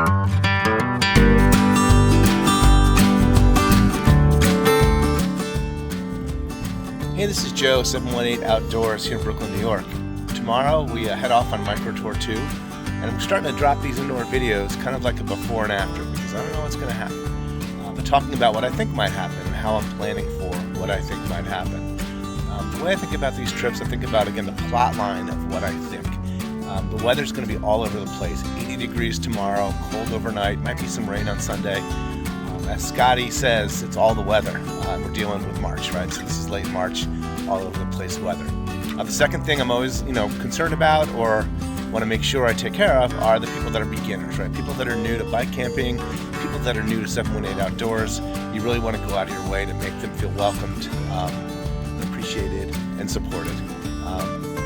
Hey, this is Joe, 718 Outdoors here in Brooklyn, New York. Tomorrow we head off on Micro Tour 2, and I'm starting to drop these indoor videos kind of like a before and after because I don't know what's going to happen. But talking about what I think might happen and how I'm planning for what I think might happen. The way I think about these trips, I think about, again, the plot line of what I think. The weather's going to be all over the place. 80 degrees tomorrow, cold overnight, might be some rain on Sunday. As Scotty says, it's all the weather. We're dealing with March, right? So this is late March, all over the place weather. The second thing I'm always, concerned about or want to make sure I take care of are the people that are beginners, right? People that are new to bike camping, people that are new to 718 Outdoors. You really want to go out of your way to make them feel welcomed, appreciated, and supported.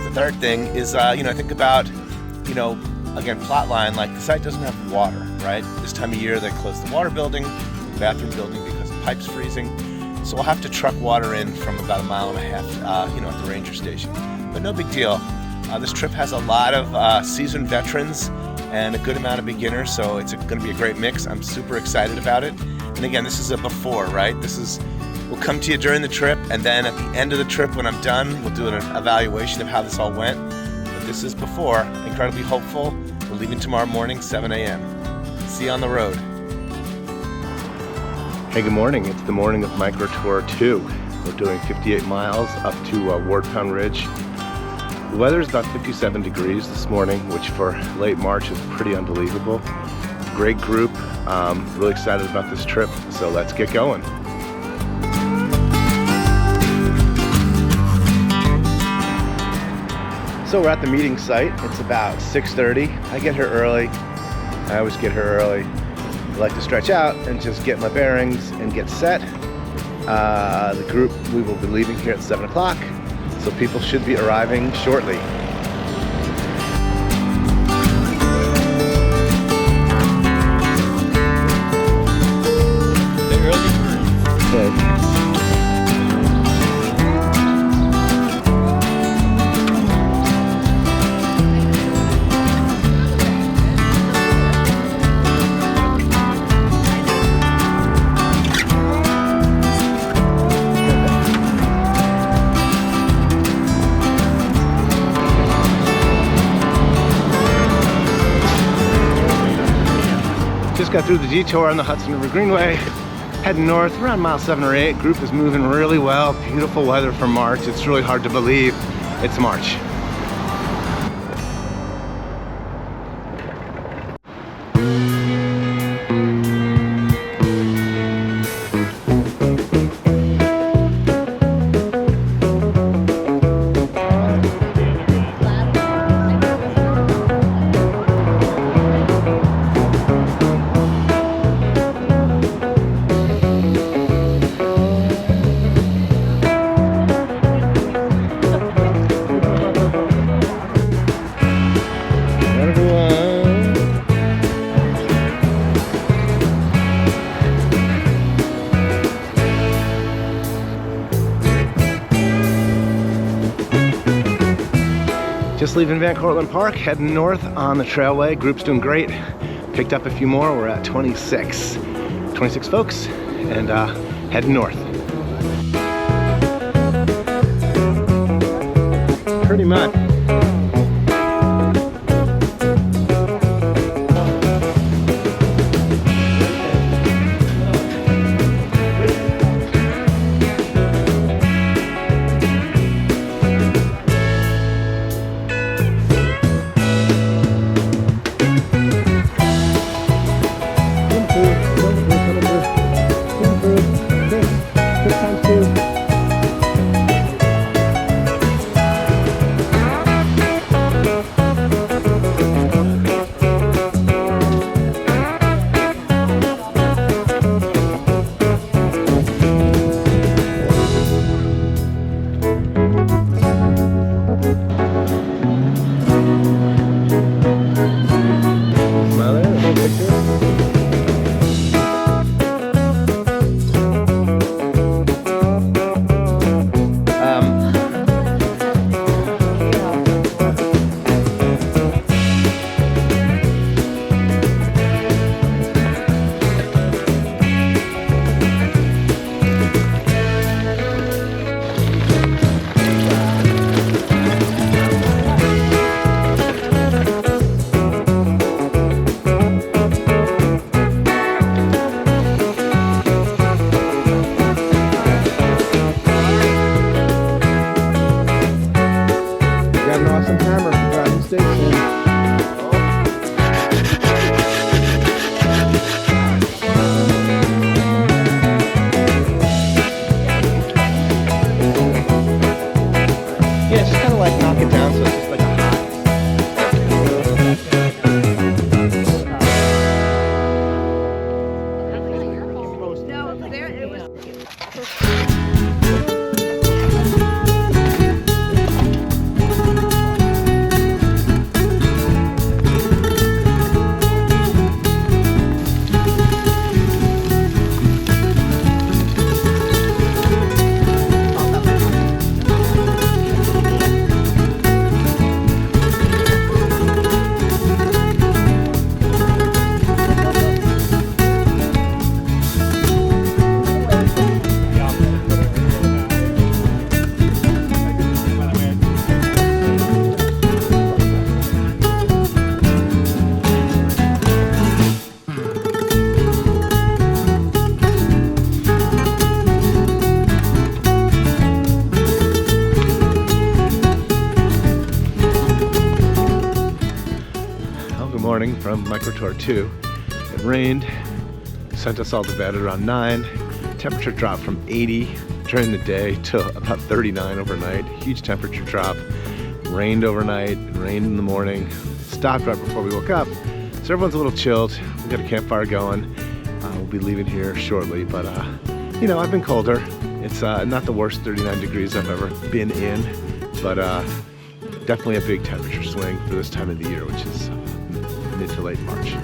The third thing is, I think about, again, plot line, like the site doesn't have water, right? This time of year they close the water building, the bathroom building because the pipe's freezing. So we'll have to truck water in from about 1.5 miles, at the ranger station. But no big deal. This trip has a lot of seasoned veterans and a good amount of beginners, so it's going to be a great mix. I'm super excited about it. And again, this is a before, right? We'll come to you during the trip, and then at the end of the trip when I'm done, we'll do an evaluation of how this all went. But this is before, incredibly hopeful. We're leaving tomorrow morning, 7 a.m. See you on the road. Hey, good morning. It's the morning of Micro Tour 2. We're doing 58 miles up to Ward Pound Ridge. The weather is about 57 degrees this morning, which for late March is pretty unbelievable. Great group. Really excited about this trip, so let's get going. So we're at the meeting site. It's about 6:30. I get here early. I always get here early. I like to stretch out and just get my bearings and get set. The group, we will be leaving here at 7 o'clock, so people should be arriving shortly. The early birds. Okay. Just got through the detour on the Hudson River Greenway, heading north around mile 7 or 8. Group is moving really well. Beautiful weather for March. It's really hard to believe it's March. Just leaving Van Cortlandt Park, heading north on the trailway. Group's doing great. Picked up a few more. We're at 26 folks, and heading north. Pretty much. on Micro Tour 2. It rained, sent us all to bed at around 9. Temperature dropped from 80 during the day to about 39 overnight. Huge temperature drop. Rained overnight, rained in the morning. Stopped right before we woke up. So everyone's a little chilled. We got a campfire going. We'll be leaving here shortly, but you know, I've been colder. It's not the worst 39 degrees I've ever been in, but definitely a big temperature swing for this time of the year, which is mid to late March.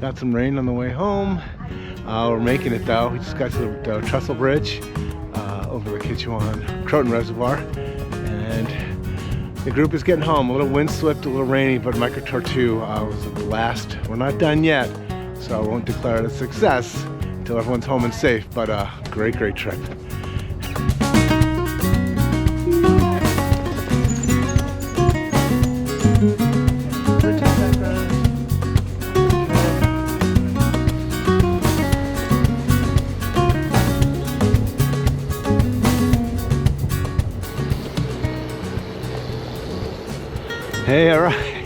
Got some rain on the way home. We're making it though. We just got to the Trestle Bridge over the Croton Reservoir, and the group is getting home. A little windswept, a little rainy, but Micro Tour 2 was the last. We're not done yet, so I won't declare it a success until everyone's home and safe, but great trip. Hey, all right,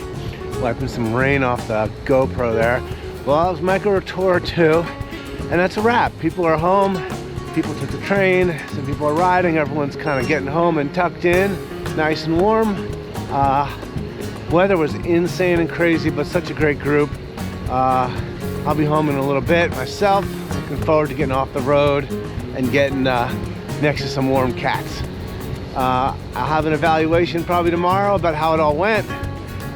wiping some rain off the GoPro there. Well, that was Micro Tour 2, and that's a wrap. People are home, people took the train, some people are riding, everyone's kind of getting home and tucked in, nice and warm. Weather was insane and crazy, but such a great group. I'll be home in a little bit myself, looking forward to getting off the road and getting next to some warm cats. I'll have an evaluation probably tomorrow about how it all went,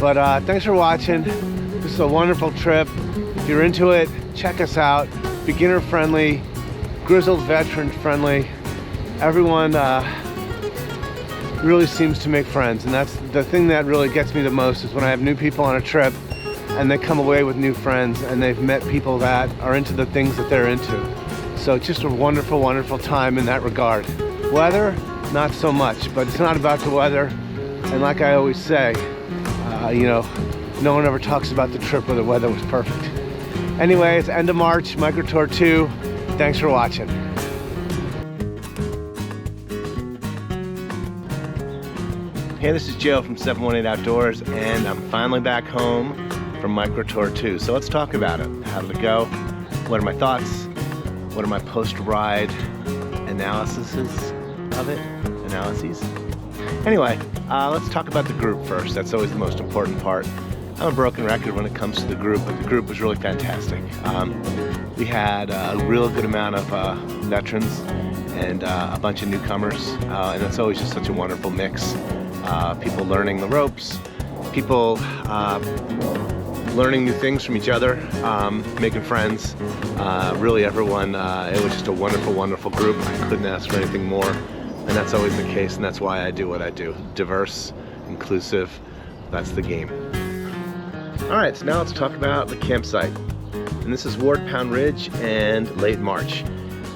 but thanks for watching. This is a wonderful trip. If you're into it, check us out. Beginner friendly, grizzled veteran friendly. Everyone really seems to make friends, and that's the thing that really gets me the most, is when I have new people on a trip and they come away with new friends and they've met people that are into the things that they're into. So it's just a wonderful time in that regard. Weather, not so much, but it's not about the weather. And like I always say, you know, no one ever talks about the trip where the weather was perfect. Anyway, it's end of March, Micro Tour 2. Thanks for watching. Hey, this is Joe from 718 Outdoors, and I'm finally back home from Micro Tour 2. So let's talk about it. How did it go? What are my thoughts? What are my post-ride analyses of it? Anyway, let's talk about the group first. That's always the most important part. I'm a broken record when it comes to the group, but the group was really fantastic. We had a real good amount of veterans and a bunch of newcomers, and it's always just such a wonderful mix. People learning the ropes, people learning new things from each other, making friends. Really everyone, it was just a wonderful group. I couldn't ask for anything more. And that's always the case, and that's why I do what I do. Diverse, inclusive, that's the game. All right, so now let's talk about the campsite. And this is Ward Pound Ridge and late March,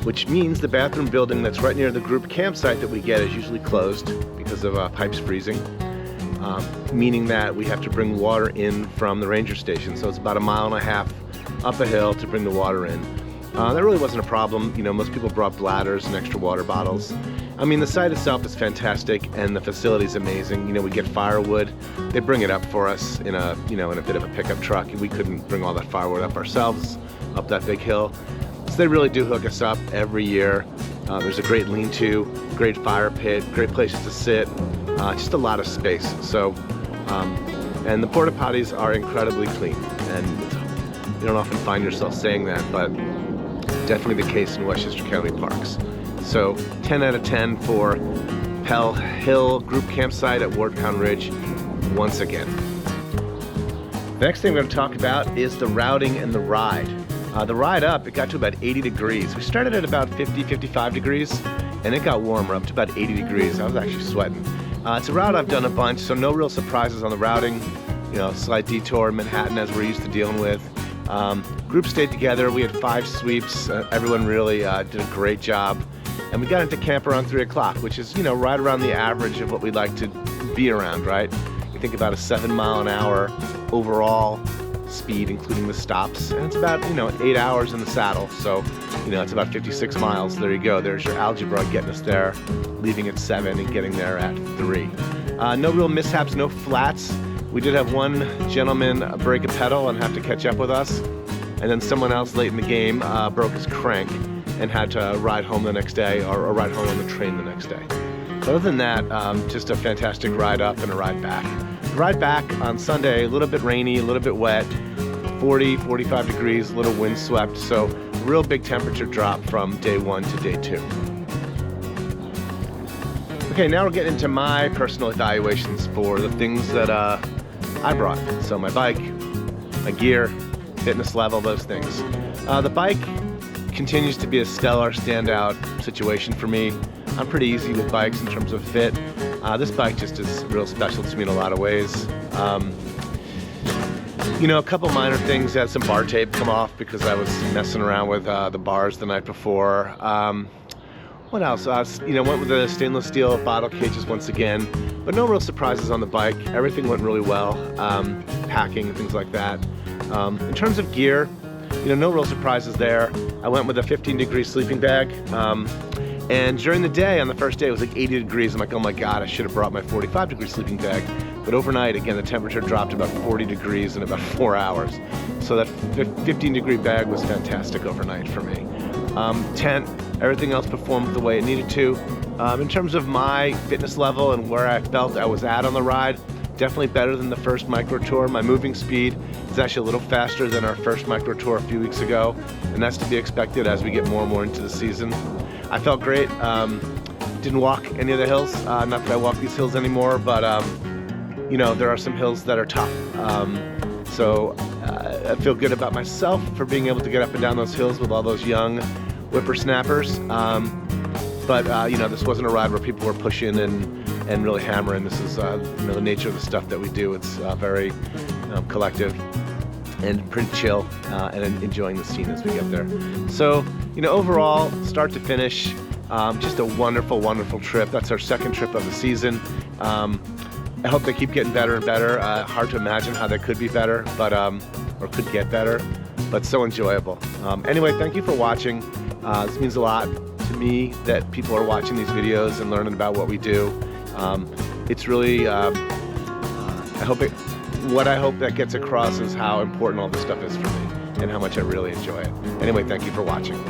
which means the bathroom building that's right near the group campsite that we get is usually closed because of pipes freezing, meaning that we have to bring water in from the ranger station. So it's about 1.5 miles up a hill to bring the water in. That really wasn't a problem. You know, most people brought bladders and extra water bottles. I mean, the site itself is fantastic and the facility is amazing. You know, we get firewood. They bring it up for us in a, you know, in a bit of a pickup truck. We couldn't bring all that firewood up ourselves, up that big hill. So they really do hook us up every year. There's a great lean-to, great fire pit, great places to sit, just a lot of space. So, and the porta potties are incredibly clean. And you don't often find yourself saying that, but definitely the case in Westchester County parks. So 10 out of 10 for Pell Hill Group Campsite at Ward Pound Ridge once again. The next thing we're going to talk about is the routing and the ride. The ride up, it got to about 80 degrees. We started at about 50, 55 degrees, and it got warmer up to about 80 degrees. I was actually sweating. It's a route I've done a bunch, so no real surprises on the routing. You know, slight detour in Manhattan as we're used to dealing with. Group stayed together. We had 5 sweeps. Everyone really did a great job. And we got into camp around 3 o'clock, which is, you know, right around the average of what we'd like to be around, right? You think about a 7-mile-an-hour overall speed, including the stops, and it's about, you know, 8 hours in the saddle. So, you know, it's about 56 miles. There you go. There's your algebra getting us there, leaving at 7 and getting there at 3. No real mishaps, no flats. We did have one gentleman break a pedal and have to catch up with us, and then someone else late in the game broke his crank and had to ride home the next day, or ride home on the train the next day. So other than that, just a fantastic ride up and a ride back. The ride back on Sunday, a little bit rainy, a little bit wet, 40, 45 degrees, a little windswept, so real big temperature drop from day 1 to day 2. Okay, now we're getting into my personal evaluations for the things that I brought. So my bike, my gear, fitness level, those things. The bike continues to be a stellar standout situation for me. I'm pretty easy with bikes in terms of fit. This bike just is real special to me in a lot of ways. You know, a couple minor things. I had some bar tape come off because I was messing around with the bars the night before. What else? You know, went with the stainless steel bottle cages once again, but no real surprises on the bike. Everything went really well. Packing and things like that. In terms of gear, you know, no real surprises there. I went with a 15-degree sleeping bag. And during the day, on the first day, it was like 80 degrees. I'm like, oh my God, I should have brought my 45-degree sleeping bag. But overnight, again, the temperature dropped about 40 degrees in about 4 hours. So that 15-degree bag was fantastic overnight for me. Tent, everything else performed the way it needed to. In terms of my fitness level and where I felt I was at on the ride, definitely better than the first micro tour. My moving speed is actually a little faster than our first micro tour a few weeks ago, and that's to be expected as we get more and more into the season. I felt great. Didn't walk any of the hills. Not that I walk these hills anymore, but you know, there are some hills that are tough. So I feel good about myself for being able to get up and down those hills with all those young whippersnappers. But you know, this wasn't a ride where people were pushing and really hammering. This is you know, the nature of the stuff that we do. It's very collective and pretty chill, and enjoying the scene as we get there. So, you know, overall, start to finish, just a wonderful, wonderful trip. That's our second trip of the season. I hope they keep getting better and better. Hard to imagine how they could be better, but or could get better, but so enjoyable. Anyway, thank you for watching. This means a lot to me that people are watching these videos and learning about what we do. It's really, what I hope that gets across is how important all this stuff is for me and how much I really enjoy it. Anyway, thank you for watching.